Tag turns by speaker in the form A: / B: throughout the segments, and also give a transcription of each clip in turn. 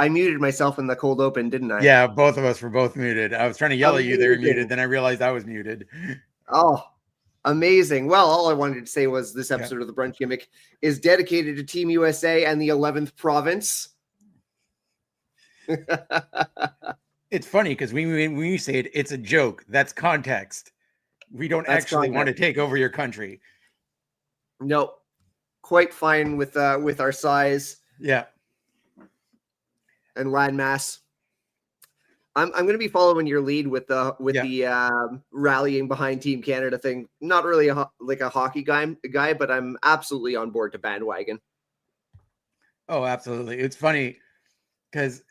A: I muted myself in the cold open, didn't I?
B: Yeah, both of us were both muted. I was trying to yell at you, they were muted. Then I realized I was muted.
A: Oh, amazing. Well, all I wanted to say was this episode of the Brunch Gimmick is dedicated to Team USA and the 11th province.
B: It's funny because when we say it, it's a joke. That's context. We don't actually want to take over your country.
A: No, quite fine with our size.
B: Yeah.
A: And landmass. I'm going to be following your lead with the rallying behind Team Canada thing. Not really like a hockey guy, but I'm absolutely on board to bandwagon.
B: Oh, absolutely. It's funny because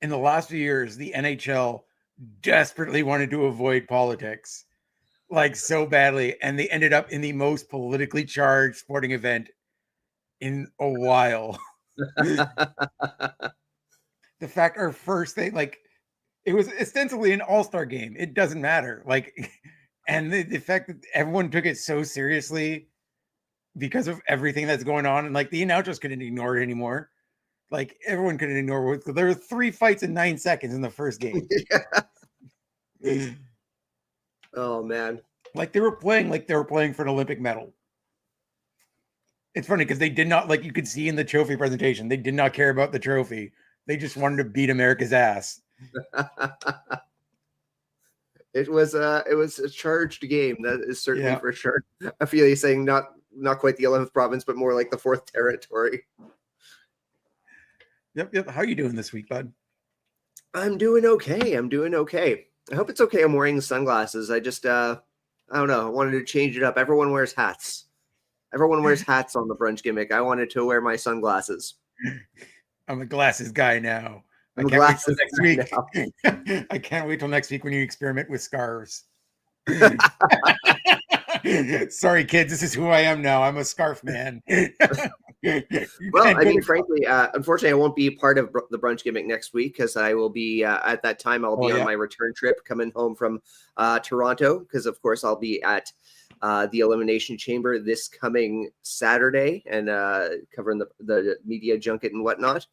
B: in the last few years, the NHL desperately wanted to avoid politics, like so badly, and they ended up in the most politically charged sporting event in a while. The fact our first thing, like, it was ostensibly an all-star game. It doesn't matter. Like, and the fact that everyone took it so seriously because of everything that's going on, and like the announcers couldn't ignore it anymore. Like everyone couldn't ignore it. There were 3 fights in 9 seconds in the first game.
A: Oh man.
B: Like they were playing for an Olympic medal. It's funny because they did not, like you could see in the trophy presentation, they did not care about the trophy. They just wanted to beat America's ass.
A: It was a charged game. That is certainly for sure. I feel you saying not quite the 11th province, but more like the 4th territory.
B: Yep. How are you doing this week, bud?
A: I'm doing okay. I hope it's okay I'm wearing sunglasses. I just I don't know. I wanted to change it up. Everyone wears hats. Everyone wears hats on the Brunch Gimmick. I wanted to wear my sunglasses.
B: I'm a glasses guy now. I can't wait till next week. I can't wait till next week when you experiment with scarves. Sorry, kids. This is who I am now. I'm a scarf man.
A: Well, I mean, frankly, unfortunately, I won't be part of the Brunch Gimmick next week because I will be at that time. I'll be on my return trip coming home from Toronto because, of course, I'll be at the Elimination Chamber this coming Saturday and covering the media junket and whatnot.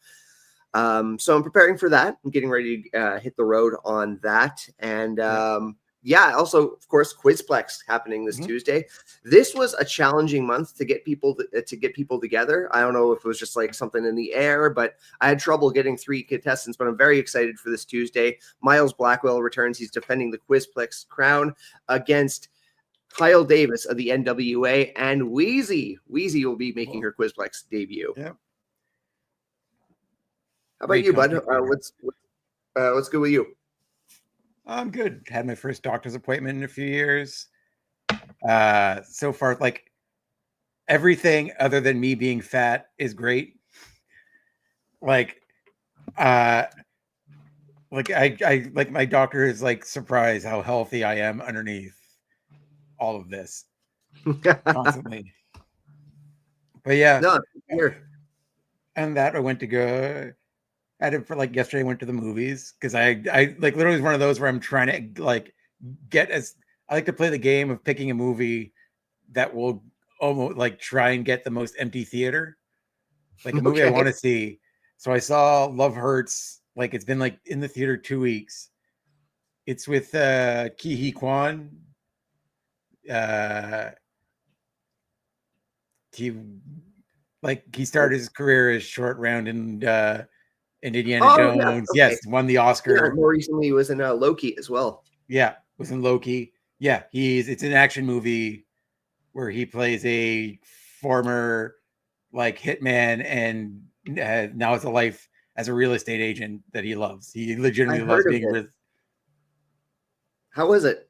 A: So I'm preparing for that. I'm getting ready to hit the road on that. And also, of course, Quizplex happening this Tuesday. This was a challenging month to get people together. I don't know if it was just like something in the air, but I had trouble getting 3 contestants, but I'm very excited for this Tuesday. Miles Blackwell returns. He's defending the Quizplex crown against Kyle Davis of the NWA, and Wheezy. Wheezy will be making her Quizplex debut.
B: Yeah.
A: How about you, bud? What's good with you?
B: I'm good. Had my first doctor's appointment in a few years. So far, like everything other than me being fat is great. Like, I like my doctor is like surprised how healthy I am underneath all of this constantly. But yeah,
A: No, here.
B: And that I went to go. I had it for like yesterday. I went to the movies because I like literally was one of those where I'm trying to like get as I like to play the game of picking a movie that will almost like try and get the most empty theater, like a movie I want to see. So I saw Love Hurts. Like it's been like in the theater 2 weeks. It's with Ki Hee Kwan. He started his career as Short Round in Indiana Jones.
A: Yeah, okay.
B: Yes, won the Oscar.
A: Yeah, more recently, he was in Loki as well.
B: Yeah, was in Loki. Yeah, it's an action movie where he plays a former like hitman and now has a life as a real estate agent that he loves. He legitimately loves being with.
A: How was it?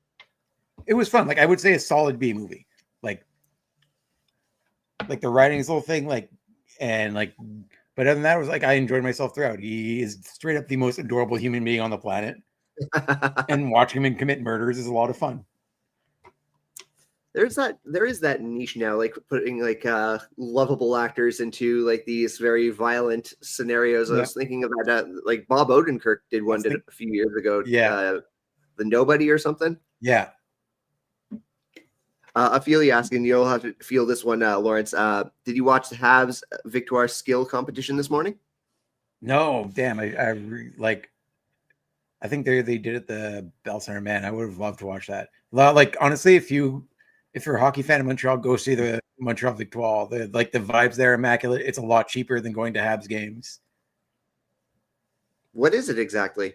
B: It was fun. Like I would say a solid B movie. Like the writing's whole thing, like, and like, but other than that, it was like I enjoyed myself throughout. He is straight up the most adorable human being on the planet, and watching him commit murders is a lot of fun.
A: There is that niche now, like putting like lovable actors into like these very violent scenarios. I was thinking of that, like Bob Odenkirk did one a few years ago.
B: Yeah,
A: The Nobody or something.
B: Yeah.
A: I feel you asking. You'll have to feel this one, Lawrence. Did you watch the Habs Victoire skill competition this morning?
B: No, damn. I think they did it the Bell Center. Man, I would have loved to watch that. Like honestly, if you're a hockey fan in Montreal, go see the Montreal Victoire. The vibes there are immaculate. It's a lot cheaper than going to Habs games.
A: What is it exactly?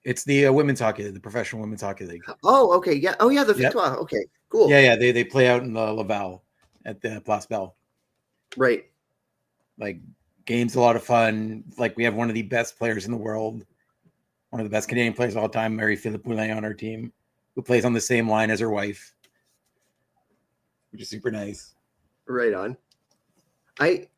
B: It's the women's hockey, the professional women's hockey league.
A: Oh, okay, yeah. Oh, yeah, the Victoire. Yep. Okay, cool.
B: Yeah. They play out in the Laval at the Place Bell.
A: Right.
B: Like game's a lot of fun. Like we have one of the best players in the world, one of the best Canadian players of all time, Marie-Philippe Poulin, on our team, who plays on the same line as her wife, which is super nice.
A: Right on. Like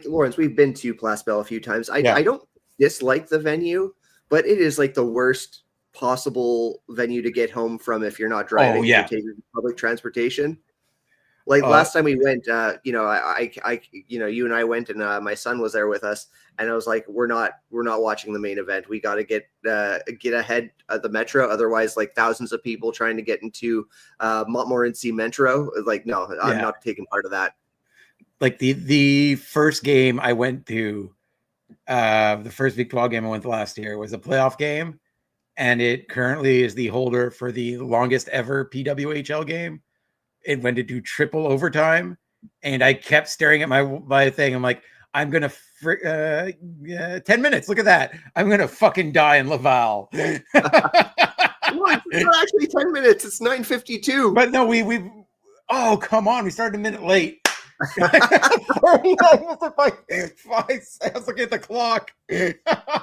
A: Lawrence, we've been to Place Bell a few times. I don't dislike the venue, but it is like the worst possible venue to get home from if you're not driving. You're taking public transportation. Like last time we went, you and I went, and my son was there with us, and I was like, we're not watching the main event. We got to get ahead of the metro, otherwise, like thousands of people trying to get into Montmorency Metro. Like, no, I'm not taking part of that.
B: Like the first game I went to, the first Victoire game I went to last year was a playoff game, and it currently is the holder for the longest ever PWHL game. It went into triple overtime, and I kept staring at my thing. I'm like, I'm gonna 10 minutes. Look at that. I'm gonna fucking die in Laval.
A: Well, it's not actually 10 minutes. It's 9:52.
B: But no, we. Oh, come on. We started a minute late. I was looking at the clock.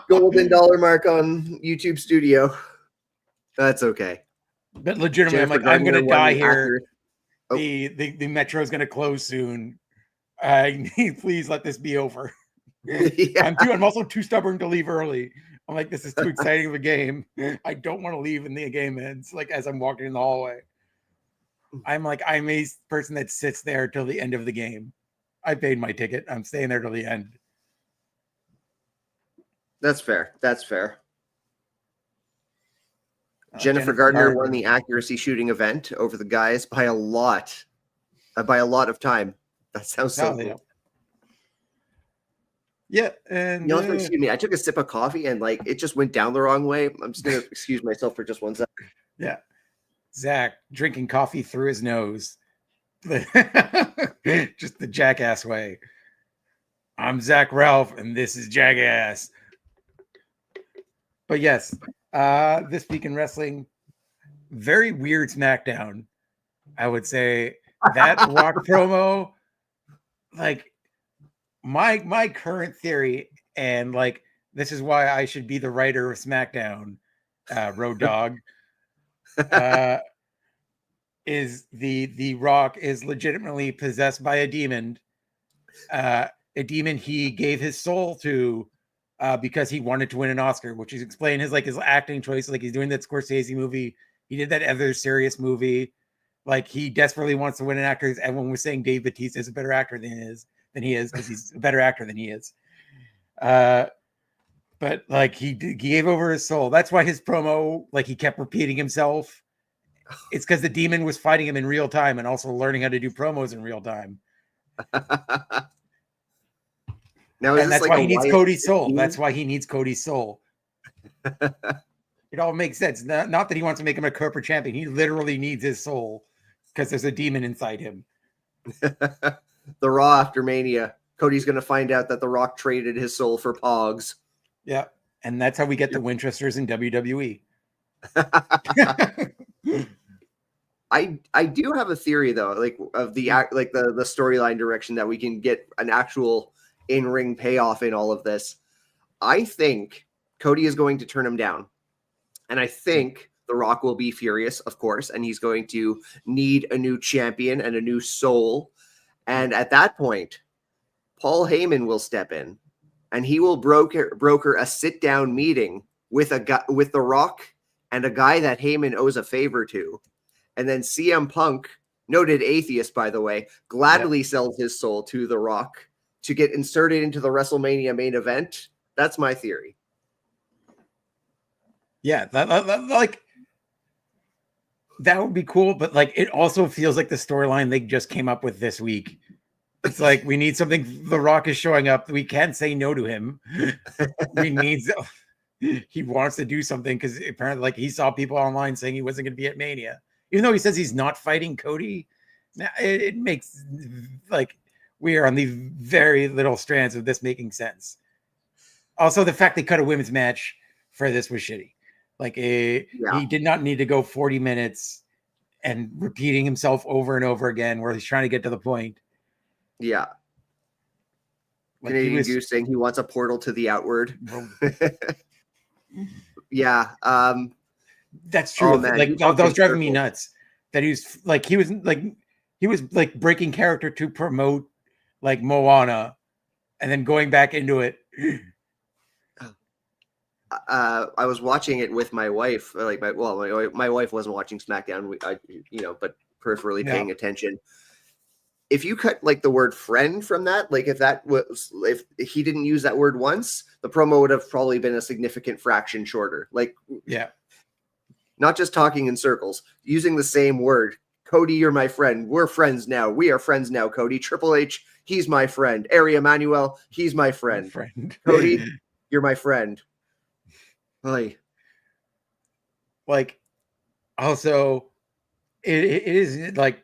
A: Golden dollar mark on YouTube Studio. That's okay.
B: But legitimately, I'm like, I'm gonna die here. The metro is gonna close soon. Please let this be over. I'm also too stubborn to leave early. I'm like, this is too exciting of a game. I don't want to leave and the game ends. Like as I'm walking in the hallway. I'm a person that sits there till the end of the game. I paid my ticket. I'm staying there till the end.
A: That's fair. Jennifer Gardner won the accuracy shooting event over the guys by a lot of time. That sounds so cool.
B: Yeah, and
A: excuse me. I took a sip of coffee and like it just went down the wrong way. I'm just gonna excuse myself for just 1 second.
B: Yeah. Zach drinking coffee through his nose. Just the jackass way. I'm Zach Ralph, and this is Jackass. But yes, this week in wrestling, very weird SmackDown. I would say that Rock promo, like my current theory and like this is why I should be the writer of SmackDown. Road Dogg is the Rock is legitimately possessed by a demon he gave his soul to because he wanted to win an Oscar, which is explained his acting choice. Like he's doing that Scorsese movie, he did that other serious movie. Like he desperately wants to win an actor. Everyone was saying Dave Bautista is a better actor than he is because he's a better actor than he is. But like he gave over his soul. That's why his promo, like he kept repeating himself. It's because the demon was fighting him in real time and also learning how to do promos in real time.
A: Now,
B: and that's why he needs Cody's soul. That's why he needs Cody's soul. It all makes sense. Not that he wants to make him a corporate champion. He literally needs his soul because there's a demon inside him.
A: The Raw after Mania, Cody's going to find out that The Rock traded his soul for Pogs.
B: Yeah, and that's how we get the Winchesters in WWE.
A: I do have a theory though, like of the storyline direction that we can get an actual in-ring payoff in all of this. I think Cody is going to turn him down, and I think The Rock will be furious, of course, and he's going to need a new champion and a new soul. And at that point, Paul Heyman will step in, and he will broker a sit-down meeting with The Rock and a guy that Heyman owes a favor to. And then CM Punk, noted atheist, by the way, gladly sells his soul to The Rock to get inserted into the WrestleMania main event. That's my theory.
B: Yeah, that would be cool, but like it also feels like the storyline they just came up with this week. It's like we need something. The Rock is showing up. We can't say no to him. He wants to do something because apparently, like he saw people online saying he wasn't going to be at Mania, even though he says he's not fighting Cody. Now it makes like we are on the very little strands of this making sense. Also, the fact they cut a women's match for this was shitty. Like he did not need to go 40 minutes and repeating himself over and over again where he's trying to get to the point.
A: Yeah.
B: Like
A: Canadian Goose saying he wants a portal to the outward. Yeah.
B: That's true. Oh, man, like that was driving me nuts. That he was breaking character to promote like Moana and then going back into it.
A: I was watching it with my wife. Like my wife wasn't watching SmackDown, but peripherally paying attention. If you cut like the word friend from that, like if he didn't use that word once, the promo would have probably been a significant fraction shorter. Like, not just talking in circles, using the same word. Cody, you're my friend. We're friends now. We are friends now, Cody. Triple H, he's my friend. Ari Emanuel, he's my friend. Cody, you're my friend.
B: Like, also, it is like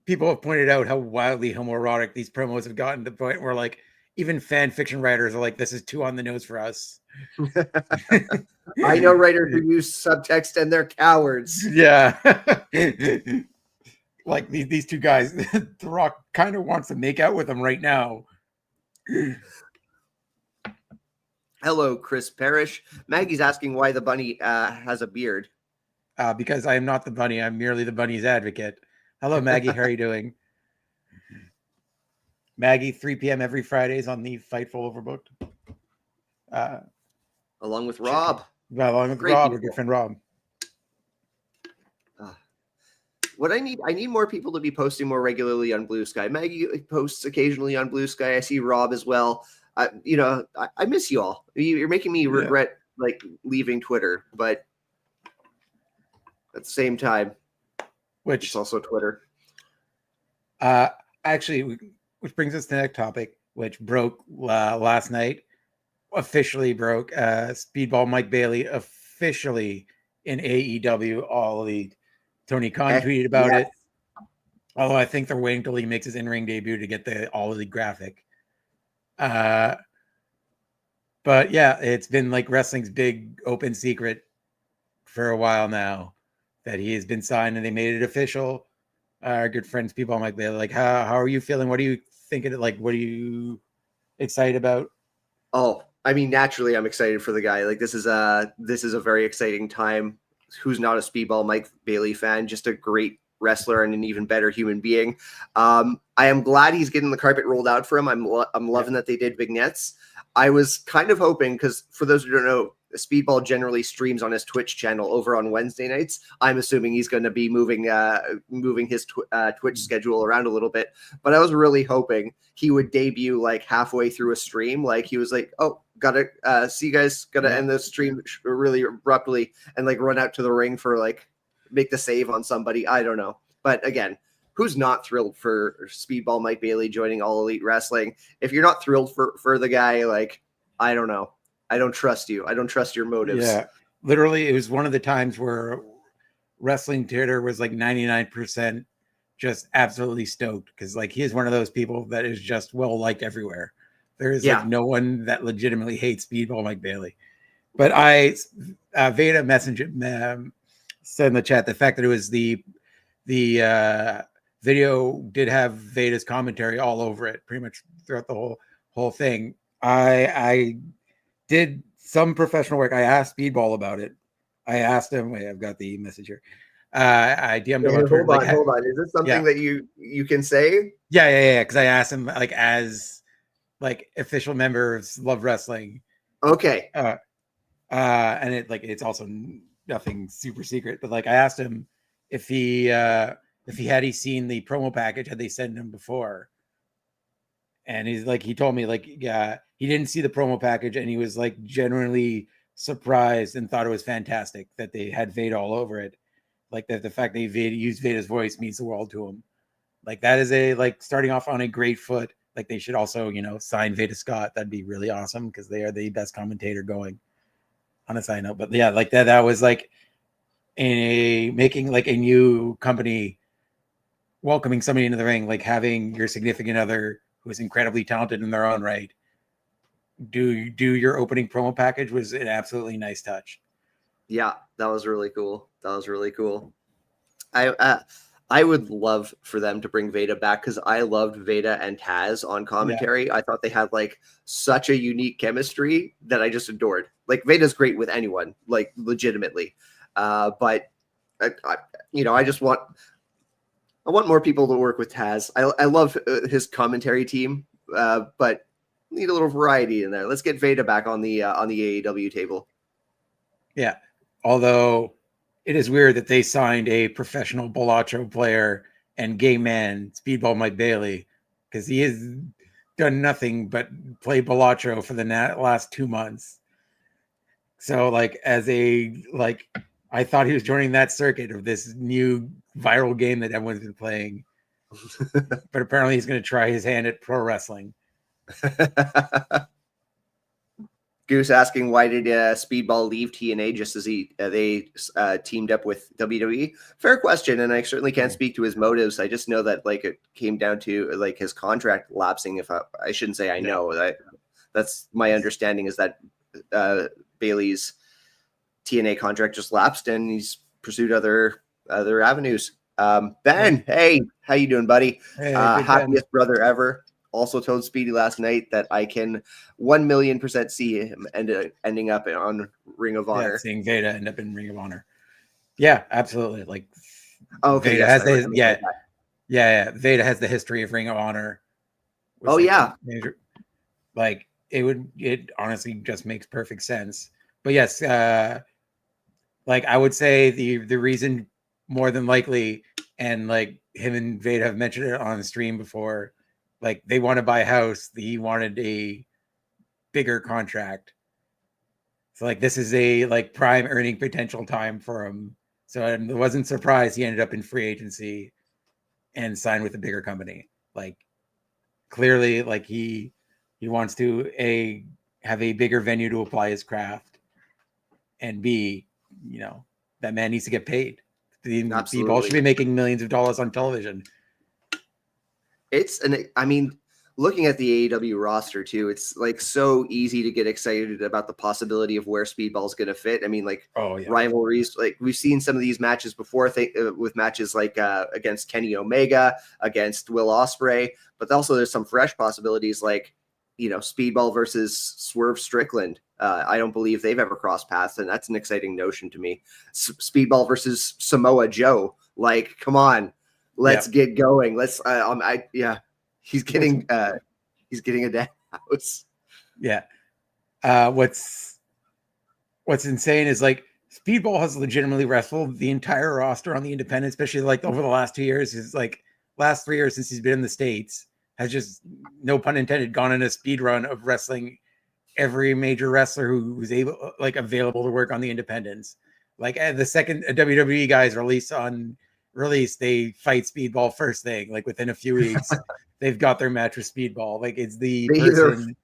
B: people have pointed out how wildly homoerotic these promos have gotten to the point where like even fan fiction writers are like, this is too on the nose for us.
A: I know writers who use subtext and they're cowards.
B: Yeah. Like these two guys, The Rock kind of wants to make out with them right now.
A: Hello, Chris Parrish. Maggie's asking why the bunny has a beard.
B: Because I am not the bunny. I'm merely the bunny's advocate. Hello, Maggie. How are you doing? Maggie, 3 p.m. every Fridays on the Fightful Overbooked.
A: Along with Rob.
B: Along with Rob, our good friend Rob.
A: What I need more people to be posting more regularly on Blue Sky. Maggie posts occasionally on Blue Sky. I see Rob as well. I miss you all. You're making me regret like leaving Twitter, but at the same time,
B: which
A: it's also Twitter.
B: Actually, which brings us to the next topic, which broke last night. Officially broke. Speedball Mike Bailey officially in AEW All Elite. Tony Khan tweeted about it. Although I think they're waiting until he makes his in-ring debut to get the All Elite graphic. But yeah, it's been like wrestling's big open secret for a while now that he has been signed and they made it official. Our good friends, people Mike Bailey, like, how are you feeling? What are you thinking? Like, what are you excited about?
A: Oh, I mean, naturally, I'm excited for the guy. Like, this is a very exciting time. Who's not a Speedball Mike Bailey fan? Just a great wrestler and an even better human being. I am glad he's getting the carpet rolled out for him. I'm loving that they did vignettes. I was kind of hoping, because for those who don't know, Speedball generally streams on his Twitch channel over on Wednesday nights. I'm assuming he's going to be moving his Twitch schedule around a little bit. But I was really hoping he would debut like halfway through a stream. Like he was like, "Oh, gotta see you guys. Gotta end the stream really abruptly and like run out to the ring for like make the save on somebody." I don't know. But again, who's not thrilled for Speedball Mike Bailey joining All Elite Wrestling? If you're not thrilled for the guy, like, I don't know. I don't trust you. I don't trust your motives.
B: Yeah, literally, it was one of the times where wrestling Twitter was like 99% just absolutely stoked, because like he's one of those people that is just well liked everywhere. There is like no one that legitimately hates Speedball Mike Bailey. But Veda Messenger said in the chat the fact that it was the video did have Veda's commentary all over it, pretty much throughout the whole thing. I did some professional work. I asked Speedball about it. I asked him. Wait, I've got the message here. I DM'd him.
A: Hold on. Is this something that you can say?
B: Yeah. Because I asked him like as like official members Love Wrestling.
A: Okay.
B: And it's also nothing super secret, but like I asked him if he had seen the promo package, had they sent him before, and he told me like he didn't see the promo package, and he was like genuinely surprised and thought it was fantastic that they had Veda all over it. Like that the fact they used Veda's voice means the world to him. Like that is starting off on a great foot. Like they should also sign Veda Scott. That'd be really awesome because they are the best commentator going. On a side note, but yeah, like that was like making like a new company, welcoming somebody into the ring, like having your significant other who is incredibly talented in their own right do your opening promo package was an absolutely nice touch.
A: Yeah, that was really cool. I would love for them to bring Veda back, because I loved Veda and Taz on commentary. I thought they had like such a unique chemistry that I just adored. Like Veda's great with anyone, like legitimately. But I want more people to work with Taz. I love his commentary team, but need a little variety in there. Let's get Veda back on the AEW table.
B: Yeah, although it is weird that they signed a professional Bolacho player and gay man, Speedball Mike Bailey, because he has done nothing but play Bolacho for the last 2 months. So, like, I thought he was joining that circuit of this new viral game that everyone's been playing. But apparently he's going to try his hand at pro wrestling.
A: Goose asking, why did Speedball leave TNA just as they teamed up with WWE? Fair question, and I certainly can't speak to his motives. I just know that like it came down to like his contract lapsing. If I shouldn't say I know, that's my understanding is that Bailey's TNA contract just lapsed and he's pursued other avenues. Ben, hey, how you doing, buddy?
B: Hey,
A: happiest brother ever. Also told Speedy last night that I can 1,000,000% see him ending up on Ring of Honor.
B: Yeah, seeing Veda end up in Ring of Honor. Yeah, absolutely. Like,
A: okay,
B: Veda has Veda has the history of Ring of Honor.
A: Oh yeah,
B: it honestly just makes perfect sense. But yes, like I would say the reason more than likely, and like him and Veda have mentioned it on the stream before. Like they want to buy a house. He wanted a bigger contract. So like this is a like prime earning potential time for him. So I wasn't surprised he ended up in free agency and signed with a bigger company. Like clearly like he wants to have a bigger venue to apply his craft, and B, that man needs to get paid. Speedball should be making millions of dollars on television.
A: I mean, looking at the AEW roster too, it's like so easy to get excited about the possibility of where Speedball's going to fit. I mean, like rivalries, like we've seen some of these matches before, with matches like against Kenny Omega, against Will Ospreay, but also there's some fresh possibilities like Speedball versus Swerve Strickland. I don't believe they've ever crossed paths, and that's an exciting notion to me. Speedball versus Samoa Joe. Like, come on, let's get going. Let's. He's getting a dead house.
B: Yeah. What's insane is like Speedball has legitimately wrestled the entire roster on the independent, especially like over the last 2 years. His like last 3 years since he's been in the States has just, no pun intended, gone in a speed run of wrestling every major wrestler who's available to work on the independents. Like the second WWE guys release, they fight Speedball first thing. Like within a few weeks, they've got their match with Speedball. Like it's the person.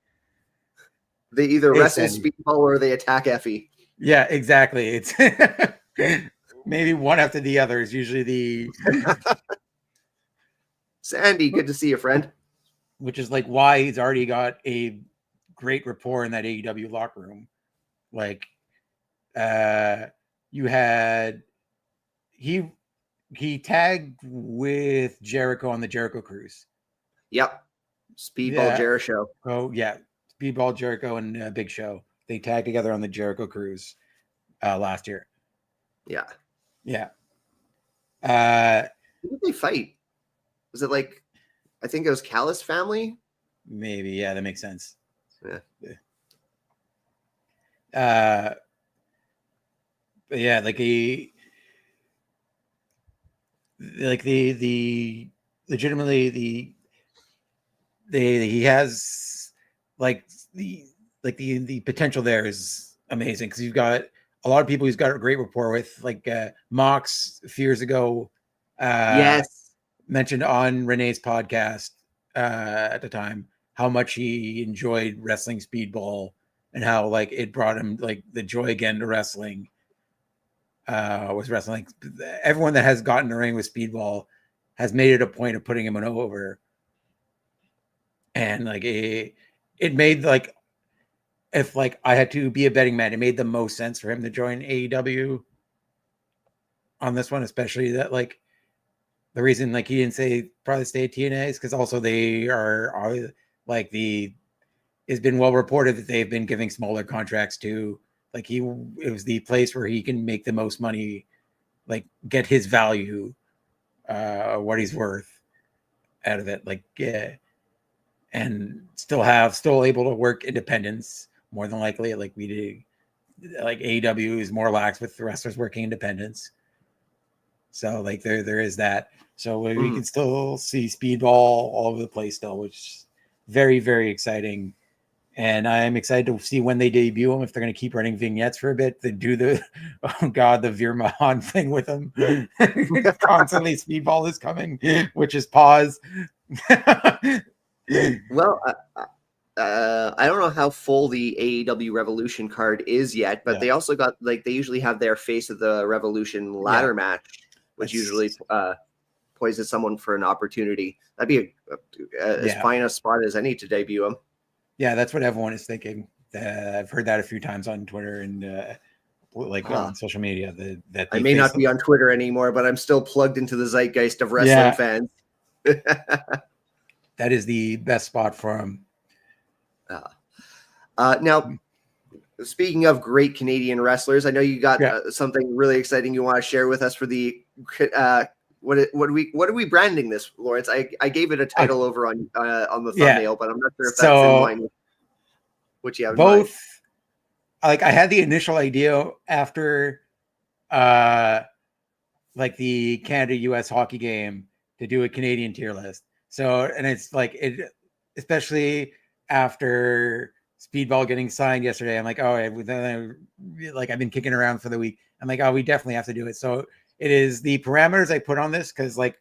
A: They either wrestle Speedball or they attack Effie.
B: Yeah, exactly. It's maybe one after the other is usually the.
A: Sandy, good to see you, friend.
B: Which is like why he's already got a great rapport in that AEW locker room. Like, you had he tagged with Jericho on the Jericho Cruise.
A: Yep, Speedball Jericho.
B: Oh yeah, Speedball Jericho and Big Show. They tagged together on the Jericho Cruise last year.
A: Yeah. Who did they fight? Was it like, I think it was Callis family?
B: Maybe, yeah, that makes sense. But yeah, like the legitimately he has like the potential there is amazing because you've got a lot of people he's got a great rapport with, like Mox a few years ago.
A: Yes,
B: mentioned on Renee's podcast at the time how much he enjoyed wrestling Speedball and how like it brought him like the joy again to wrestling. Was wrestling. Everyone that has gotten in the ring with Speedball has made it a point of putting him over. And like it made like, if like I had to be a betting man, it made the most sense for him to join AEW on this one, especially that like the reason like he didn't say probably stay at TNA is because also they are like it's been well reported that they've been giving smaller contracts to like it was the place where he can make the most money, like get his value, what he's worth out of it, like and still able to work independence more than likely. Like we did, like AEW is more lax with the wrestlers working independence. So like there is that. So we can still see Speedball all over the place still, which is very, very exciting. And I'm excited to see when they debut him, if they're going to keep running vignettes for a bit, to do the, the Veer Mahan thing with him. Constantly Speedball is coming, which is pause.
A: Well, I don't know how full the AEW Revolution card is yet, but they also got, like, they usually have their Face of the Revolution ladder match, which usually poises someone for an opportunity. That'd be as fine a spot as any to debut him. Yeah,
B: that's what everyone is thinking. I've heard that a few times on Twitter and on social media. That
A: I may not be on Twitter anymore, but I'm still plugged into the zeitgeist of wrestling fans.
B: That is the best spot for him.
A: Now, speaking of great Canadian wrestlers, I know you got something really exciting you want to share with us for the what are we branding this, Lawrence? I gave it a title over on the thumbnail, but I'm not sure if that's in line with what you have in mind.
B: Like I had the initial idea after like the Canada US hockey game to do a Canadian tier list. So, and it's like it, especially after Speedball getting signed yesterday, I'm like, like I've been kicking around for the week. I'm like, we definitely have to do it. So it is the parameters I put on this, because like,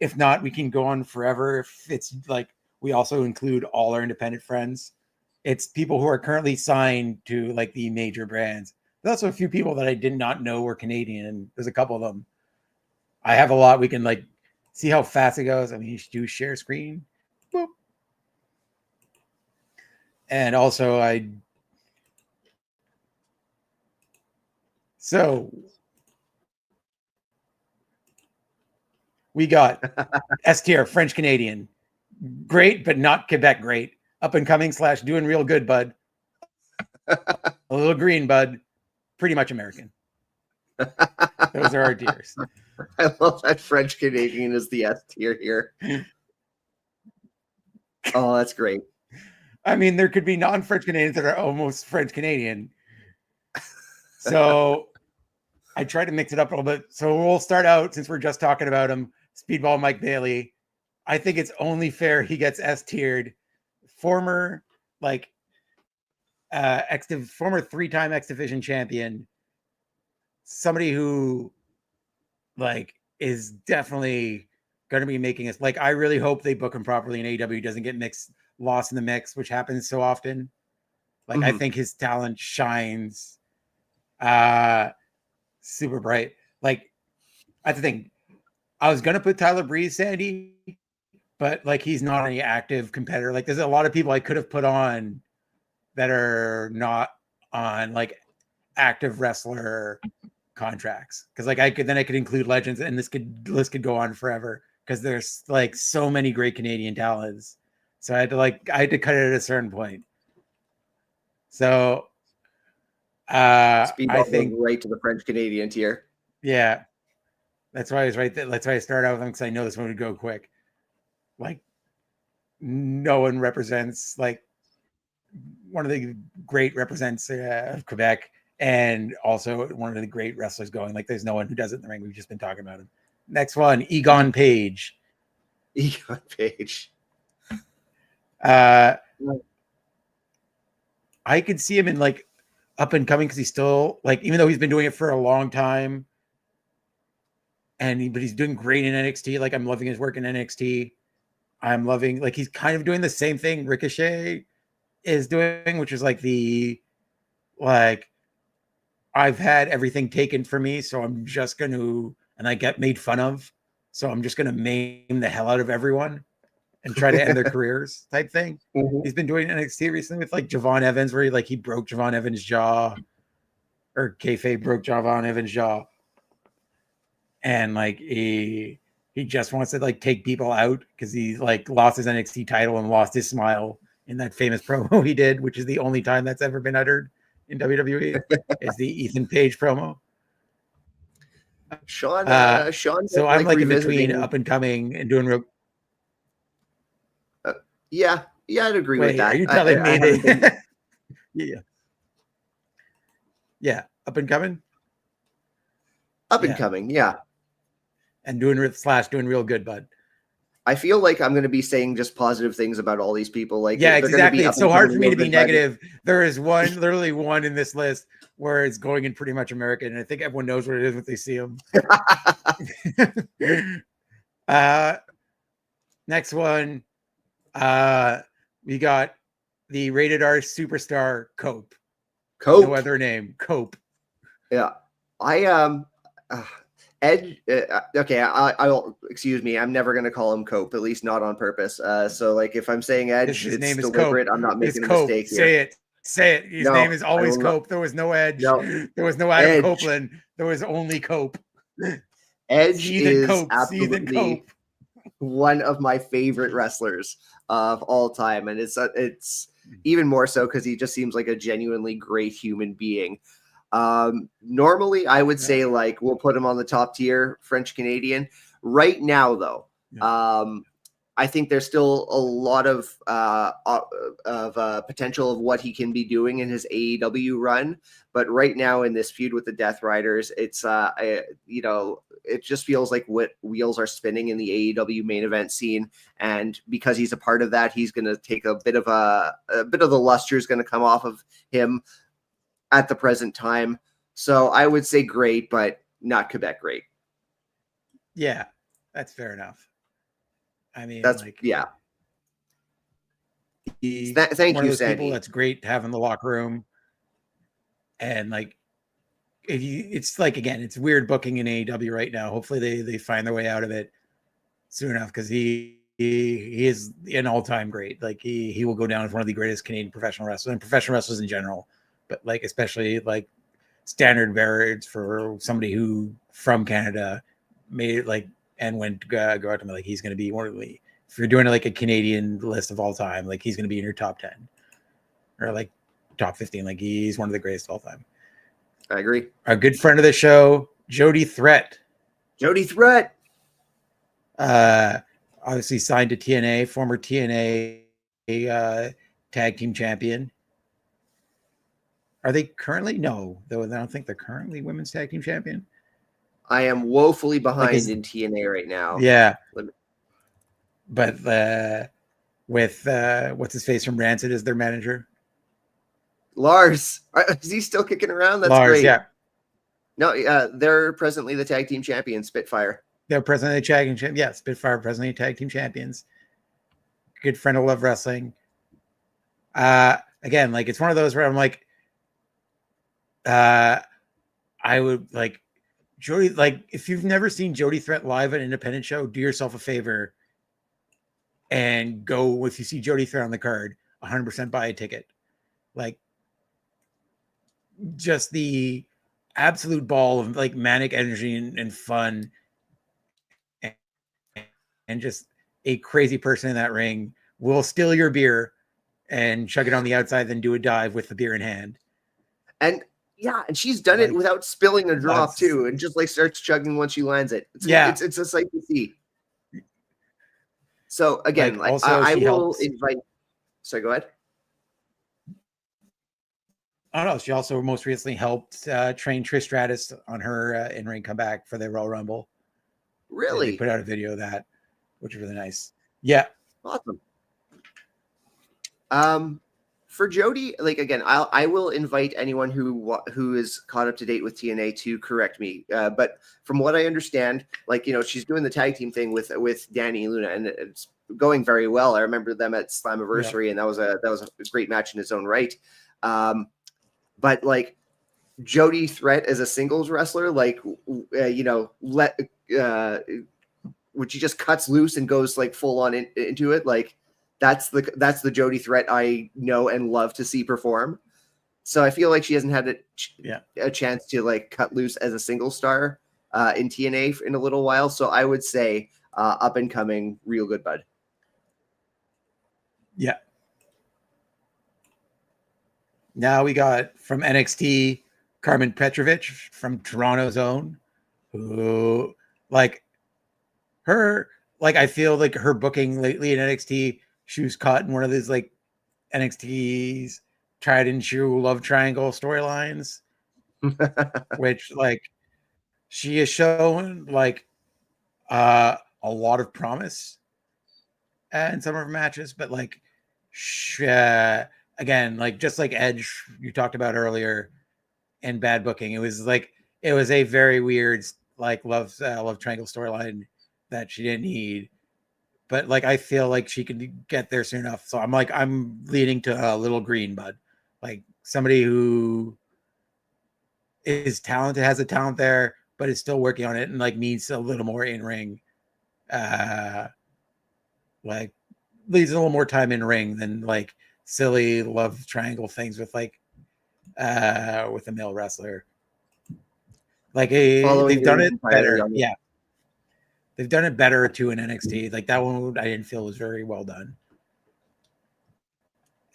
B: if not, we can go on forever. If it's like, we also include all our independent friends. It's people who are currently signed to like the major brands. There's also a few people that I did not know were Canadian. There's a couple of them. I have a lot. We can like see how fast it goes. I mean, you should do share screen. Boop. And also we got S tier, French Canadian. Great, but not Quebec great. up and coming / doing real good, bud. A little green, bud. Pretty much American. Those are our tiers.
A: I love that French Canadian is the S tier here. Oh, that's great.
B: I mean, there could be non-French Canadians that are almost French Canadian. So I try to mix it up a little bit. So we'll start out, since we're just talking about him, Speedball Mike Bailey. I think it's only fair he gets S tiered. Former former 3-time X Division champion. Somebody who is definitely going to be making us I really hope they book him properly in AEW. Doesn't get lost in the mix, which happens so often. I think his talent shines super bright. That's the thing. I was gonna put Tyler Breeze, Sandy, but he's not any active competitor. There's a lot of people I could have put on that are not on active wrestler contracts, because I could include legends, and this list could go on forever, because there's so many great Canadian talents. So I had to cut it at a certain point. So
A: Speedball
B: I think
A: right to the French Canadian tier.
B: Yeah, that's why I was right there. That's why I started out with him, because I know this one would go quick. No one represents one of the great represents of Quebec, and also one of the great wrestlers going. There's no one who does it in the ring. We've just been talking about him. Next one, Egon Page.
A: Egon Page.
B: I could see him in up and coming, because he's still even though he's been doing it for a long time, but he's doing great in NXT. I'm loving his work in NXT. I'm loving he's kind of doing the same thing Ricochet is doing, which is I've had everything taken from me, so I'm just gonna, and I get made fun of, so I'm just gonna maim the hell out of everyone and try to end their careers type thing. He's been doing NXT recently with Javon Evans, where he broke Javon Evans' jaw, or kayfabe broke Javon Evans' jaw, and he just wants to take people out, because he lost his NXT title and lost his smile in that famous promo he did, which is the only time that's ever been uttered in WWE. Is the Ethan Page promo.
A: Sean.
B: So I'm in between up and coming and doing real.
A: Yeah, I'd agree with that.
B: Are you telling me that? Yeah, up and coming.
A: Up and coming, yeah.
B: And doing real good, bud.
A: I feel like I'm going to be saying just positive things about all these people.
B: Yeah, exactly. It's so hard for me to be negative. There is literally one in this list where it's going in pretty much American, and I think everyone knows what it is when they see them. Next one, we got the Rated R superstar Cope. No other name, Cope.
A: Yeah, Edge. Okay, I'll excuse me. I'm never going to call him Cope, at least not on purpose. So if I'm saying Edge,
B: his name
A: is
B: is
A: deliberate.
B: Cope.
A: I'm not making a mistake here.
B: Say it. His name is always Cope. There was no Edge.
A: No.
B: There was no Adam Copeland. There was only Cope.
A: Edge is absolutely one of my favorite wrestlers of all time, and it's even more so because he just seems like a genuinely great human being. Normally I would say we'll put him on the top tier French Canadian. Right now though, I think there's still a lot of potential of what he can be doing in his AEW run. But right now in this feud with the Death Riders, it's it just feels like what wheels are spinning in the AEW main event scene. And because he's a part of that, he's going to take a bit of the luster is going to come off of him at the present time. So I would say great, but not Quebec great.
B: Yeah, that's fair enough. I mean,
A: that's
B: thank
A: you, Sandy.
B: People that's great to have in the locker room. And it's again, it's weird booking in AEW right now. Hopefully they find their way out of it soon enough, because he is an all-time great. He will go down as one of the greatest Canadian professional wrestlers and professional wrestlers in general. But especially standard bearers for somebody who from Canada made it and went to go out to me, he's going to be one of the if you're doing like a Canadian list of all time, like he's going to be in your top 10 or like top 15. Like he's one of the greatest of all time.
A: I agree.
B: Our good friend of the show, Jody Threat.
A: Jody Threat.
B: Obviously signed to TNA, former TNA tag team champion. Are they currently? No, though. I don't think they're currently women's tag team champion.
A: I am woefully behind in TNA right now.
B: Yeah. But with what's his face from Rancid as their manager,
A: Lars. Is he still kicking around? That's
B: Lars,
A: great.
B: Yeah.
A: No, they're presently the tag team champions, Spitfire.
B: They're presently tag team champions. Yeah, Spitfire presently tag team champions. Good friend of Love Wrestling. Again, like it's one of those where I'm like, I would like Jody. Like if you've never seen Jody Threat live at an independent show, do yourself a favor and go. If you see Jody Threat on the card, 100% buy a ticket. Like just the absolute ball of like manic energy and fun and just a crazy person in that ring will steal your beer and chug it on the outside, then do a dive with the beer in hand.
A: And yeah, and she's done it without spilling a drop too, and just like starts chugging once she lands it. It's a sight to see. So again, like
B: also
A: I will invite. Sorry, go ahead.
B: Oh no, she also most recently helped train Trish Stratus on her in-ring comeback for the Royal Rumble.
A: Really?
B: They put out a video of that, which is really nice. Yeah.
A: Awesome. For Jody, like again, I will invite anyone who is caught up to date with TNA to correct me. But from what I understand, like she's doing the tag team thing with Danny and Luna, and it's going very well. I remember them at Slammiversary, and that was a great match in its own right. But like Jody Threat as a singles wrestler, like when she just cuts loose and goes like full on into it, like that's the Jody Threat I know and love to see perform. So I feel like she hasn't had a chance to like cut loose as a single star in TNA in a little while. So I would say up and coming, real good bud.
B: Yeah. Now we got from NXT, Carmen Petrovich from Toronto's own, who like her, like I feel like her booking lately in NXT, she was caught in one of these like NXT's tried and true love triangle storylines, which like she has shown like a lot of promise in some of her matches, but like again, like just like Edge you talked about earlier and bad booking, it was a very weird like love triangle storyline that she didn't need. But like I feel like she could get there soon enough. So I'm leaning to Little Green Bud, like somebody who is talented, has a talent there, but is still working on it and like needs a little more in ring, like needs a little more time in ring than like silly love triangle things with like with a male wrestler. Like they've done it better. Yeah. They've done it better too in NXT. Like that one I didn't feel was very well done.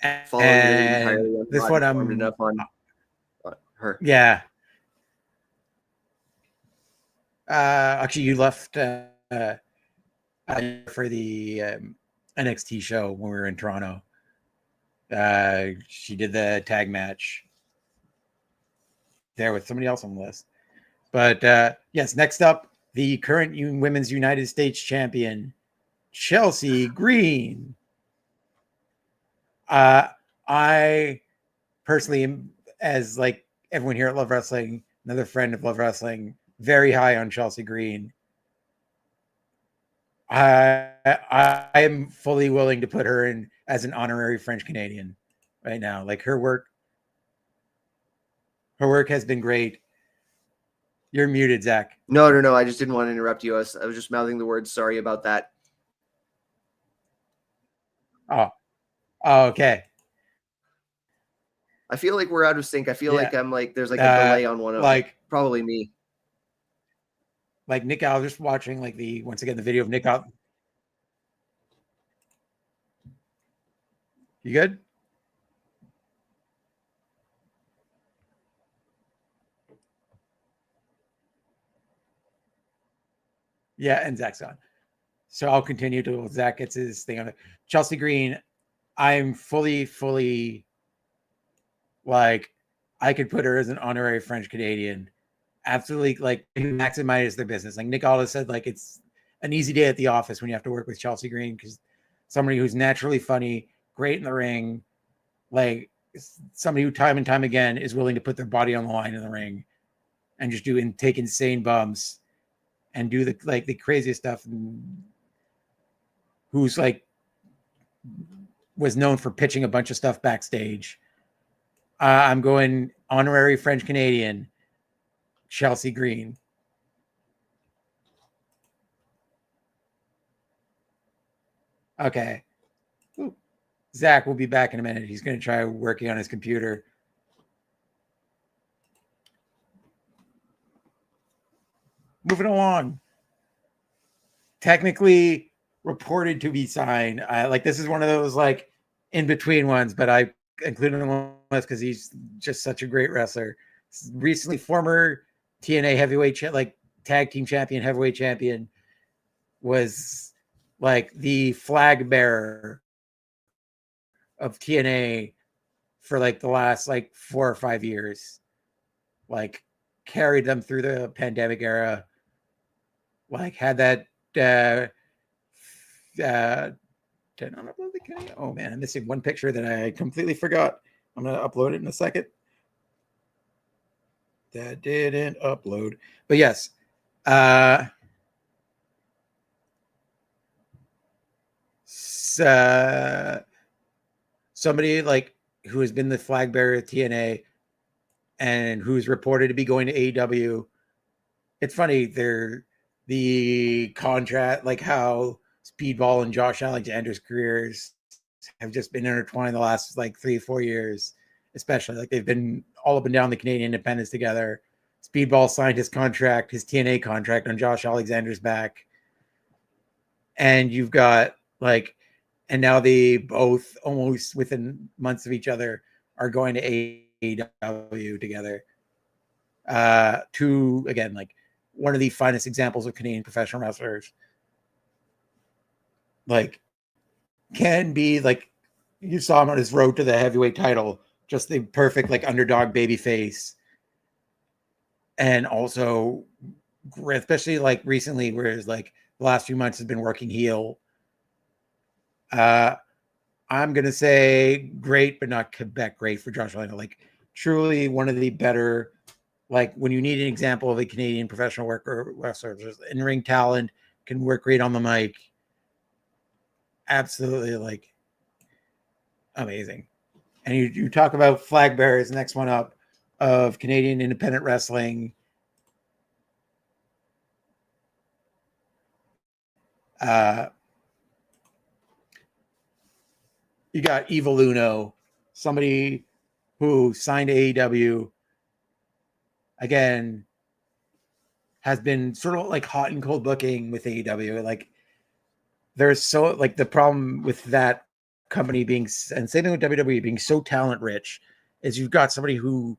B: And this one I'm
A: enough on her.
B: Yeah. Actually you left for the NXT show when we were in Toronto. She did the tag match there with somebody else on the list. But yes, next up, the current Women's United States champion, Chelsea Green. I personally am, as like everyone here at Love Wrestling, another friend of Love Wrestling, very high on Chelsea Green. I am fully willing to put her in as an honorary French Canadian right now. Like her work has been great. You're muted, Zach.
A: No. I just didn't want to interrupt you. I was just mouthing the words. Sorry about that.
B: Oh, okay.
A: I feel like we're out of sync. I feel like I'm like there's like a delay on one of like probably me.
B: Like Nick, I was just watching like once again the video of Nick out. You good? Yeah, and Zach's on. So I'll continue till Zach gets his thing on it. Chelsea Green, I'm fully like, I could put her as an honorary French Canadian. Absolutely, like, maximize their business. Like Nick Aldis said, like, it's an easy day at the office when you have to work with Chelsea Green, because somebody who's naturally funny, great in the ring, like somebody who time and time again is willing to put their body on the line in the ring and just take insane bumps and do the craziest stuff. And who's like was known for pitching a bunch of stuff backstage. I'm going honorary French Canadian, Chelsea Green. Okay. Ooh. Zach will be back in a minute. He's going to try working on his computer. Moving along. Technically reported to be signed. Like, this is one of those like in between ones, but I included him on this because he's just such a great wrestler. Recently, former TNA heavyweight like tag team champion, heavyweight champion, was like the flag bearer of TNA for like the last like 4 or 5 years. Like, carried them through the pandemic era. Like, had that did I not upload the video? Oh man, I'm missing one picture that I completely forgot. I'm gonna upload it in a second. That didn't upload, but yes, somebody like who has been the flag bearer at TNA and who's reported to be going to AEW. It's funny, they're the contract, like how Speedball and Josh Alexander's careers have just been intertwined the last like 3-4 years, especially. Like, they've been all up and down the Canadian independents together. Speedball signed his contract, his TNA contract, on Josh Alexander's back. And you've got like, and now they both almost within months of each other are going to AEW together. To, again, like one of the finest examples of Canadian professional wrestlers. Like, can be like, you saw him on his road to the heavyweight title, just the perfect like underdog baby face. And also, especially like recently, whereas like the last few months has been working heel. I'm gonna say great, but not Quebec great for Josh Alexander. Like, truly one of the better, like when you need an example of a Canadian professional worker wrestler, just in-ring talent, can work great on the mic. Absolutely, like, amazing. And you talk about flag bearers, next one up of Canadian independent wrestling. You got Evil Uno, somebody who signed to AEW. Again, has been sort of like hot and cold booking with AEW. Like, there's so like the problem with that company being, and same thing with WWE being so talent rich, is you've got somebody who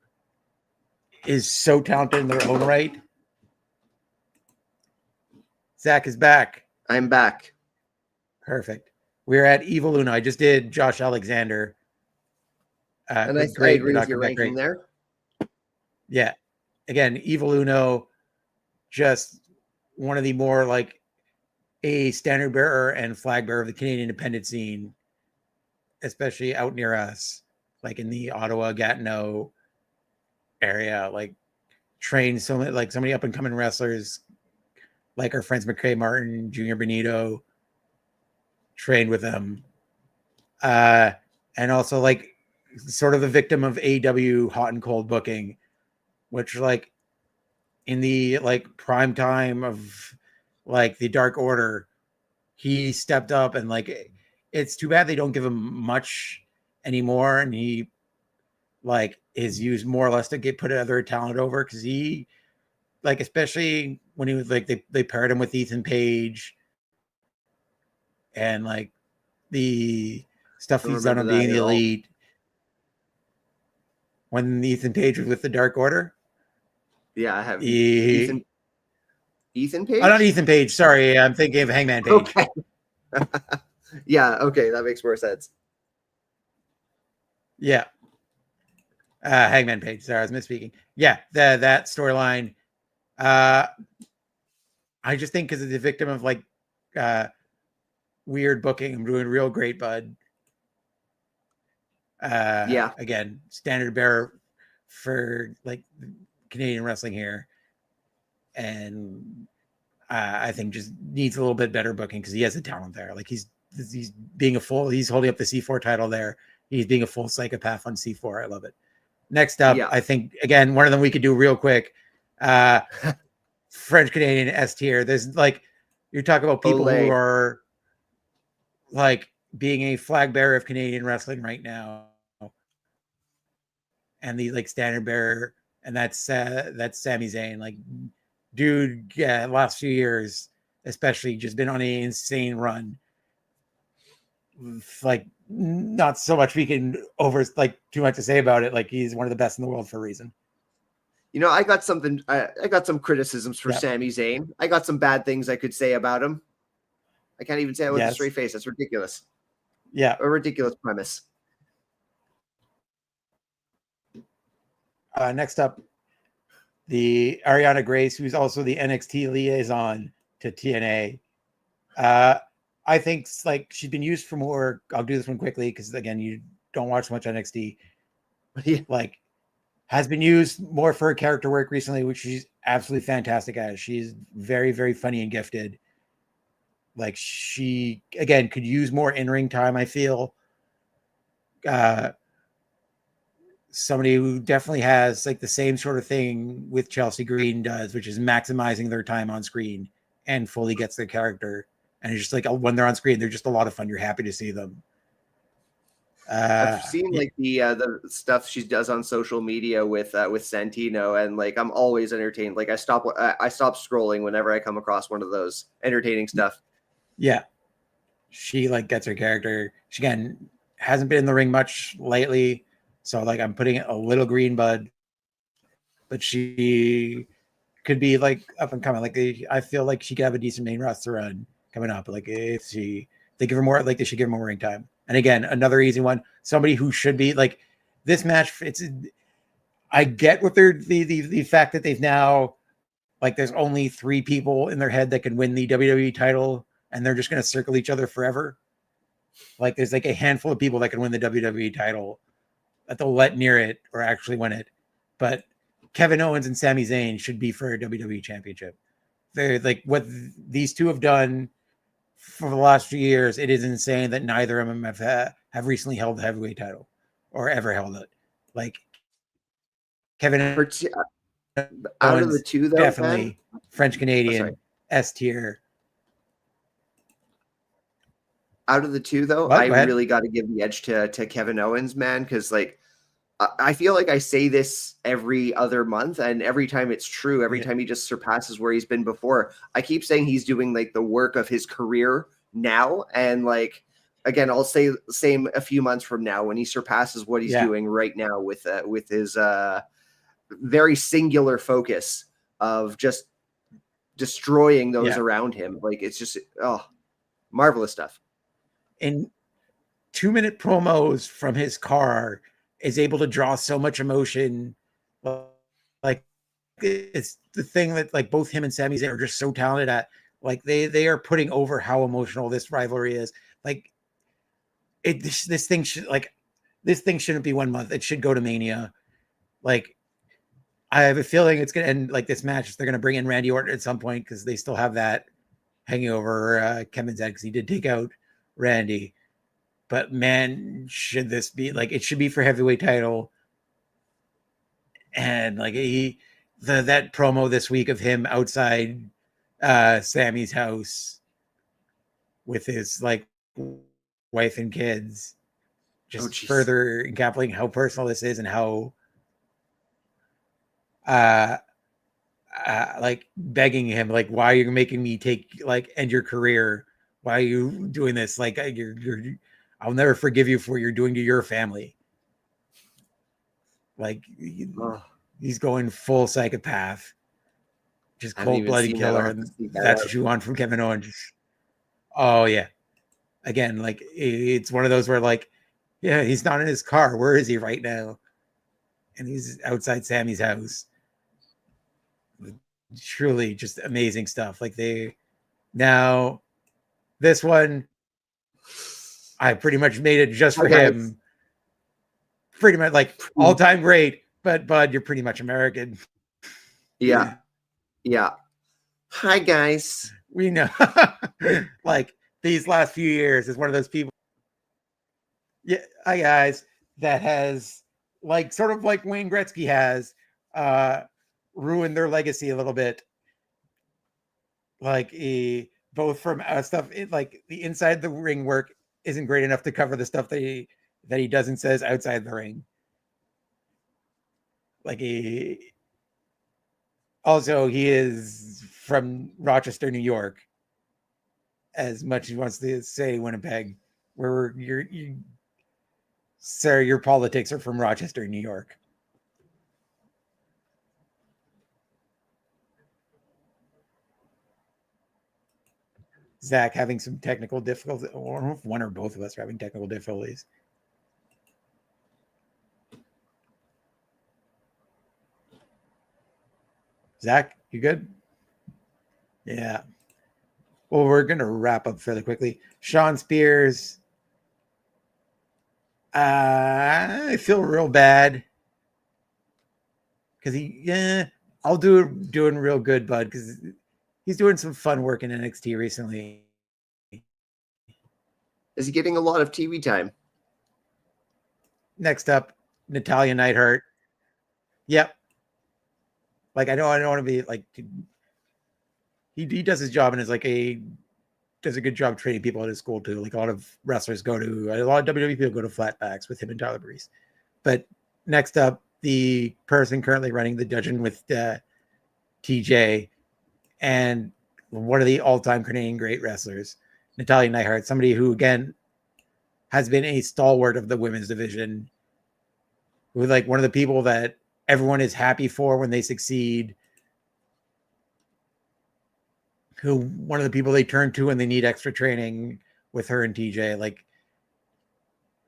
B: is so talented in their own right. Zach is back.
A: I'm back.
B: Perfect. We're at Evil Uno. I just did Josh Alexander.
A: And I agree with your ranking there.
B: Yeah. Again, Evil Uno, just one of the more like a standard bearer and flag bearer of the Canadian independent scene, especially out near us, like in the Ottawa, Gatineau area. Like, trained so many, like so many up and coming wrestlers, like our friends McCray Martin, Junior Benito, trained with them. And also like sort of a victim of AEW hot and cold booking, which like in the like prime time of like the Dark Order, he stepped up, and like, it's too bad they don't give him much anymore. And he like is used more or less to put other talent over, because he, like, especially when he was like, they paired him with Ethan Page, and like the stuff he's done on Being the Elite. When Ethan Page was with the Dark Order.
A: Yeah, I have Ethan Page?
B: Oh, not Ethan Page. Sorry, I'm thinking of Hangman Page.
A: Okay. Yeah, okay, that makes more sense.
B: Yeah. Hangman Page. Sorry, I was misspeaking. Yeah, that storyline. I just think because it's a victim of like weird booking. I'm doing real great, bud.
A: Yeah.
B: Again, standard bearer for like Canadian wrestling here. And I think just needs a little bit better booking because he has the talent there. Like he's holding up the C4 title there. He's being a full psychopath on C4. I love it. Next up, I think again, one of them we could do real quick. French Canadian S tier. There's like, you talk about people who are like being a flag bearer of Canadian wrestling right now. And the like standard bearer, and that's Sami Zayn. Like, dude, last few years, especially, just been on an insane run. Like, not so much we can too much to say about it. Like, he's one of the best in the world for a reason.
A: You know, I got some criticisms for Sami Zayn. I got some bad things I could say about him. I can't even say it with a straight face. That's ridiculous.
B: Yeah.
A: A ridiculous premise.
B: Next up, the Ariana Grace, who's also the NXT liaison to TNA. I think like she's been used for more. I'll do this one quickly because again, you don't watch much NXT. Like, has been used more for her character work recently, which she's absolutely fantastic at. She's very, very funny and gifted. Like, she again could use more in-ring time, I feel. Somebody who definitely has like the same sort of thing with Chelsea Green does, which is maximizing their time on screen and fully gets their character. And it's just like when they're on screen, they're just a lot of fun. You're happy to see them.
A: I've seen like the stuff she does on social media with Santino, and like I'm always entertained. Like I stop scrolling whenever I come across one of those entertaining stuff.
B: Yeah, she like gets her character. She again hasn't been in the ring much lately, so like I'm putting a little green bud, but she could be like up and coming. Like I feel like she could have a decent main roster run coming up. Like they give her more, like they should give her more ring time. And again, another easy one. Somebody who should be like this match. I get what they're the fact that they've now like there's only 3 people in their head that can win the WWE title, and they're just going to circle each other forever. Like there's like a handful of people that can win the WWE title that they'll let near it or actually win it. But Kevin Owens and Sami Zayn should be for a WWE championship. They're like what these two have done for the last few years. It is insane that neither of them have recently held the heavyweight title or ever held it. Like Kevin Owens,
A: out of the two, though,
B: definitely French Canadian S tier.
A: Out of the two, though, I really got to give the edge to Kevin Owens, man, because like I feel like I say this every other month, and every time it's true. Every time he just surpasses where he's been before. I keep saying he's doing like the work of his career now, and like again, I'll say the same a few months from now when he surpasses what he's doing right now with his very singular focus of just destroying those around him. Like it's just marvelous stuff.
B: In 2-minute promos from his car is able to draw so much emotion. Like it's the thing that like both him and Sami Zayn are just so talented at. Like they are putting over how emotional this rivalry is. Like this thing shouldn't be 1 month. It should go to Mania. Like I have a feeling it's gonna end like this match. They're gonna bring in Randy Orton at some point because they still have that hanging over Kevin's head because he did take out Randy. But man, should this be like it should be for heavyweight title? And like that promo this week of him outside Sammy's house with his like wife and kids, just further encapsulating how personal this is and how like begging him, like, why are you making me end your career? Why are you doing this? Like I'll never forgive you for what you're doing to your family. Like, he's going full psychopath, just cold-blooded killer, and that's what you want from Kevin Owens. Oh yeah, again, like it's one of those where like, yeah, he's not in his car. Where is he right now? And he's outside Sammy's house. Truly, just amazing stuff. Like now, this one, I pretty much made it just for him. Pretty much like all-time great, but Bud, you're pretty much American.
A: Yeah. Hi guys.
B: We know. Like these last few years is one of those people. Yeah, hi guys. That has like sort of like Wayne Gretzky has ruined their legacy a little bit. Like both from stuff like the inside the ring work isn't great enough to cover the stuff that he does and says outside the ring. Like he is from Rochester, New York, as much as he wants to say Winnipeg, where sir, your politics are from Rochester, New York. Zach having some technical difficulties. I don't know if one or both of us are having technical difficulties. Zach, you good? Yeah. Well, we're going to wrap up fairly quickly. Sean Spears. I feel real bad. Because I'll doing real good, bud, because he's doing some fun work in NXT recently.
A: Is he getting a lot of TV time?
B: Next up, Natalya Neidhart. Yep. Like, I don't want to be like, he does his job and is like does a good job training people at his school too. Like a lot of wrestlers a lot of WWE people go to flatbacks with him and Tyler Breeze. But next up, the person currently running the dungeon with TJ and one of the all-time Canadian great wrestlers, Natalya Neidhart, somebody who again has been a stalwart of the women's division, who like one of the people that everyone is happy for when they succeed, who one of the people they turn to when they need extra training with her and TJ. Like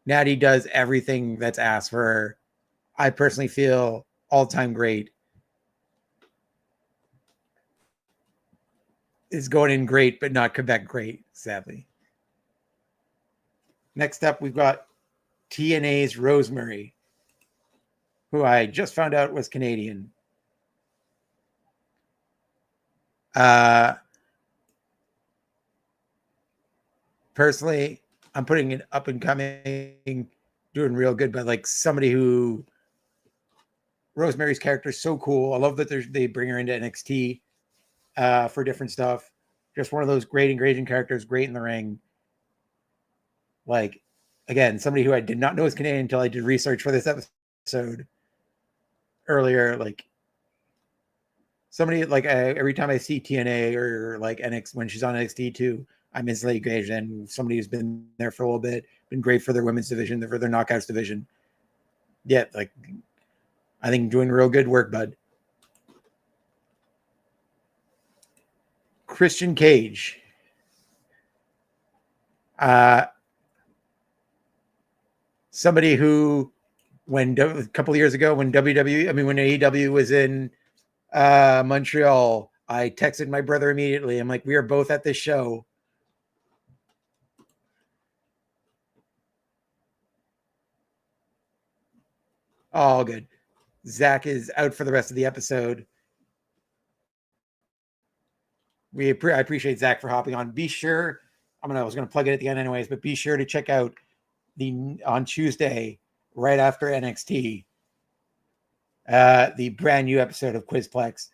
B: Natty does everything that's asked for her. I personally feel all-time great. Is going in great, but not Quebec great, sadly. Next up, we've got TNA's Rosemary, who I just found out was Canadian. Personally, I'm putting it up and coming, doing real good, but like somebody who Rosemary's character is so cool. I love that they bring her into NXT for different stuff. Just one of those great engaging characters, great in the ring. Like, again, somebody who I did not know was Canadian until I did research for this episode earlier. Like, somebody like every time I see TNA or like NXT when she's on NXT too, I'm instantly engaged. And somebody who's been there for a little bit, been great for their women's division, for their knockouts division. Yeah, like I think doing real good work, bud. Christian Cage. Somebody who, a couple of years ago, when AEW was in Montreal, I texted my brother immediately. I'm like, we are both at this show. All good. Zach is out for the rest of the episode. I appreciate Zach for hopping on. Be sure, I was going to plug it at the end anyways, but be sure to check out on Tuesday, right after NXT, the brand new episode of Quizplex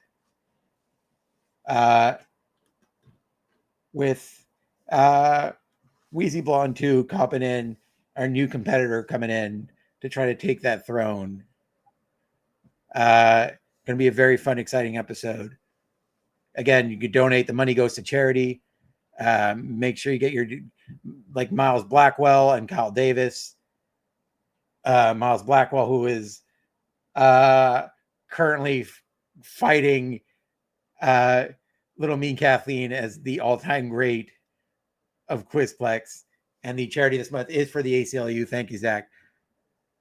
B: with Wheezy Blonde 2 copping in, our new competitor coming in to try to take that throne. Going to be a very fun, exciting episode. Again, you could donate. The money goes to charity. Make sure you get your like Miles Blackwell and Kyle Davis. Miles Blackwell, who is currently fighting Little Mean Kathleen as the all-time great of Quizplex. And the charity this month is for the ACLU. Thank you, Zach.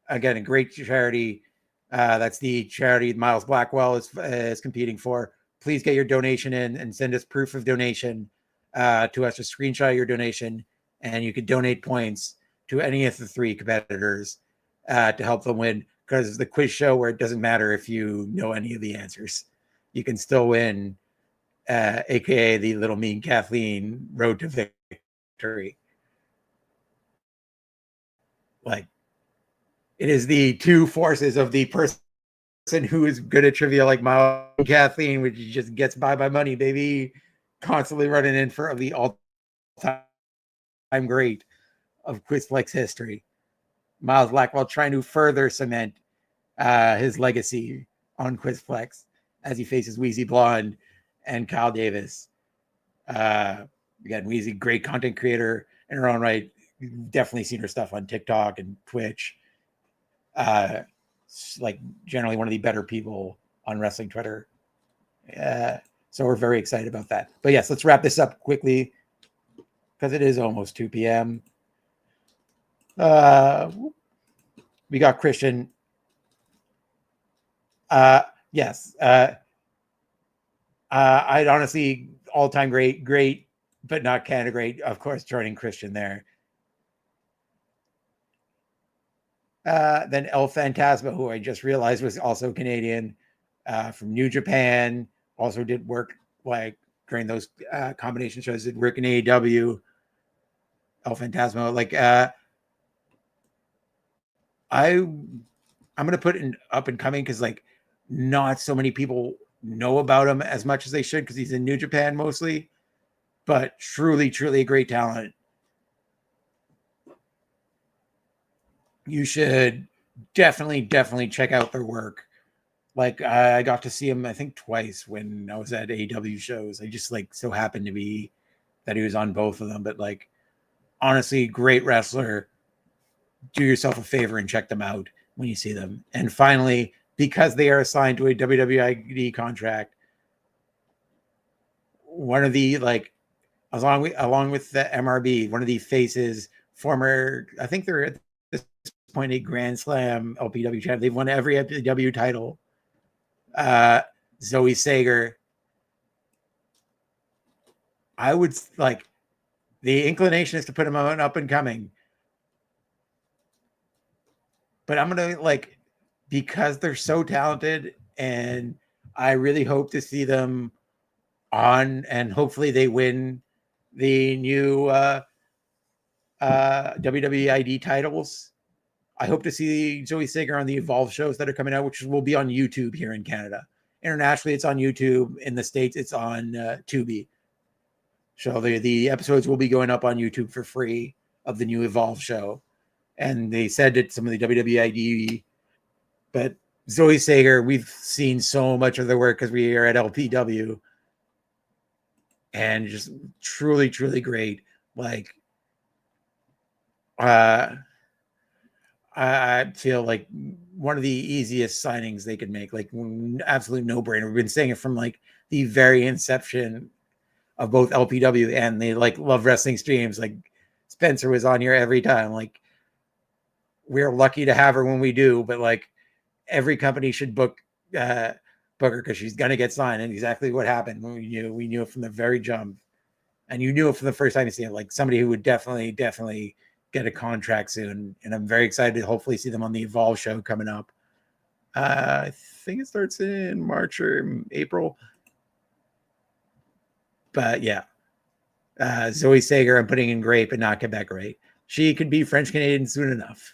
B: Again, a great charity. That's the charity Miles Blackwell is competing for. Please get your donation in and send us proof of donation to us. Just screenshot your donation, and you could donate points to any of the 3 competitors to help them win. Because it's the quiz show where it doesn't matter if you know any of the answers. You can still win, aka the Little Mean Kathleen Road to Victory. Like, it is the 2 forces of the person who is good at trivia, like Miles and Kathleen, which just gets by money, baby. Constantly running in for the all-time great of Quizplex history. Miles Blackwell trying to further cement his legacy on Quizplex as he faces Wheezy Blonde and Kyle Davis. Again, Wheezy, great content creator in her own right. You've definitely seen her stuff on TikTok and Twitch. Like generally one of the better people on wrestling Twitter. So we're very excited about that. But yes, let's wrap this up quickly because it is almost 2 p.m. We got Christian. Yes. I'd honestly all-time great, but not Canada great. Of course, joining Christian there. Then El Phantasma, who I just realized was also Canadian, from New Japan, also did work like during those combination shows, did work in AEW. El Phantasma, like I'm gonna put in up and coming because like not so many people know about him as much as they should because he's in New Japan mostly, but truly a great talent. You should definitely check out their work. Like I got to see him, I think twice when I was at AEW shows. I just like so happened to be that he was on both of them. But like honestly, great wrestler. Do yourself a favor and check them out when you see them. And finally, because they are assigned to a WWE contract, one of the like along with the MRB, one of the faces, former, I think they're at this point a Grand Slam LPW champ. They've won every LPW title. Zoe Sager. I would like the inclination is to put him on up and coming. But I'm gonna like because they're so talented, and I really hope to see them on, and hopefully they win the new WWE ID titles. I hope to see Zoe Sager on the Evolve shows that are coming out, which will be on YouTube here in Canada. Internationally, it's on YouTube. In the States, it's on Tubi. So the episodes will be going up on YouTube for free of the new Evolve show. And they said that some of the WWID, but Zoe Sager, we've seen so much of their work because we are at LPW, and just truly great. Like, I feel like one of the easiest signings they could make, like absolute no brainer. We've been saying it from like the very inception of both LPW and they like Love Wrestling streams. Like Spencer was on here every time. Like, we're lucky to have her when we do, but like every company should book her because she's gonna get signed. And exactly what happened. We knew it from the very jump, and you knew it from the first time you see it. Like somebody who would definitely get a contract soon. And I'm very excited to hopefully see them on the Evolve show coming up. I think it starts in March or April. But yeah, Zoe Sager, I'm putting in great, but not Quebec great. She could be French Canadian soon enough.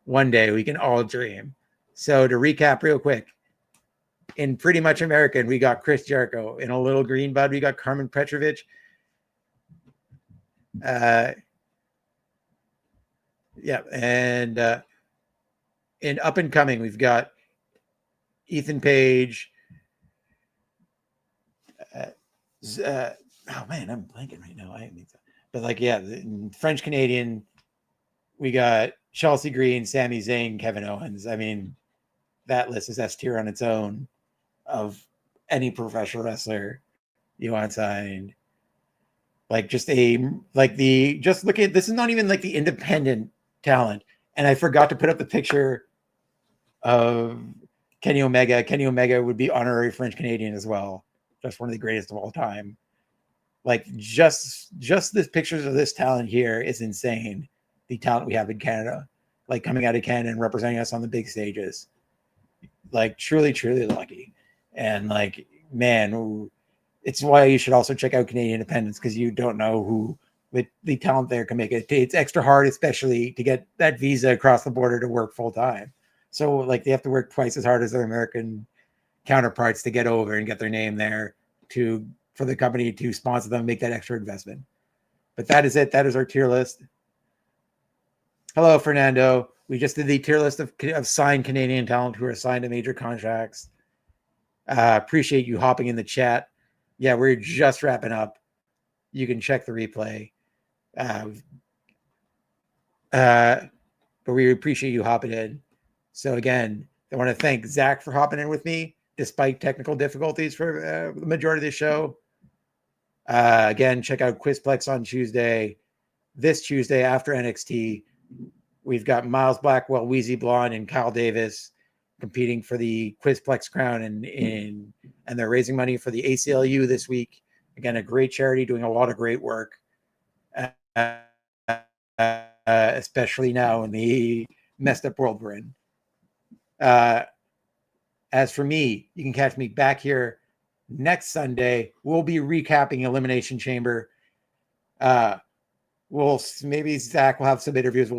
B: One day we can all dream. So to recap real quick, in Pretty Much American, we got Chris Jericho. In A Little Green Bud, we got Carmen Petrovich. Yeah, and in Up and Coming, we've got Ethan Page, Oh man, I'm blanking right now. But like, yeah, French Canadian. We got Chelsea Green, Sami Zayn, Kevin Owens. I mean, that list is S tier on its own of any professional wrestler you want signed. Like just just look at this is not even like the independent talent. And I forgot to put up the picture of Kenny Omega. Kenny Omega would be honorary French Canadian as well. Just one of the greatest of all time. Like just this pictures of this talent here is insane. The talent we have in Canada, like coming out of Canada and representing us on the big stages. Like truly, truly lucky. And like, man, it's why you should also check out Canadian Independence, because you don't know who with the talent there can make it. It's extra hard, especially to get that visa across the border to work full time. So like they have to work twice as hard as their American counterparts to get over and get their name there for the company to sponsor them, make that extra investment. But that is it. That is our tier list. Hello, Fernando. We just did the tier list of signed Canadian talent who are signed to major contracts. Appreciate you hopping in the chat. Yeah, we're just wrapping up. You can check the replay. But we appreciate you hopping in. So again, I want to thank Zach for hopping in with me, despite technical difficulties for the majority of the show. Again, check out Quizplex on Tuesday. This Tuesday after NXT, we've got Miles Blackwell, Wheezy Blonde, and Kyle Davis competing for the Quizplex crown, and they're raising money for the ACLU this week. Again, a great charity doing a lot of great work, especially now in the messed up world we're in. As for me, you can catch me back here next Sunday. We'll be recapping Elimination Chamber. Maybe Zach will have some interviews.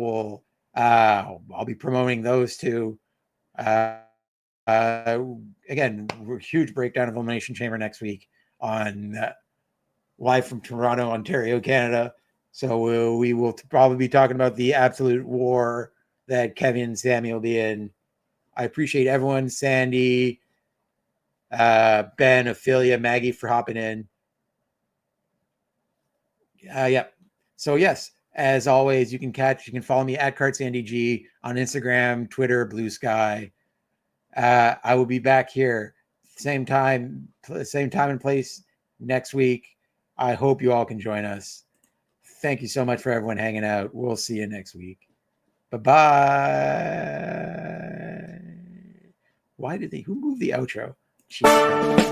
B: I'll be promoting those too. Again, huge breakdown of Elimination Chamber next week on live from Toronto, Ontario, Canada. So we will probably be talking about the absolute war that Kevin and Sammy will be in. I appreciate everyone, Sandy, Ben, Ophelia, Maggie for hopping in. Yeah. So yes, as always, you can follow me at CartSandyG on Instagram, Twitter, Blue Sky. I will be back here same time and place next week. I hope you all can join us. Thank you so much for everyone hanging out. We'll see you next week. Bye-bye. Who moved the outro? Jeez.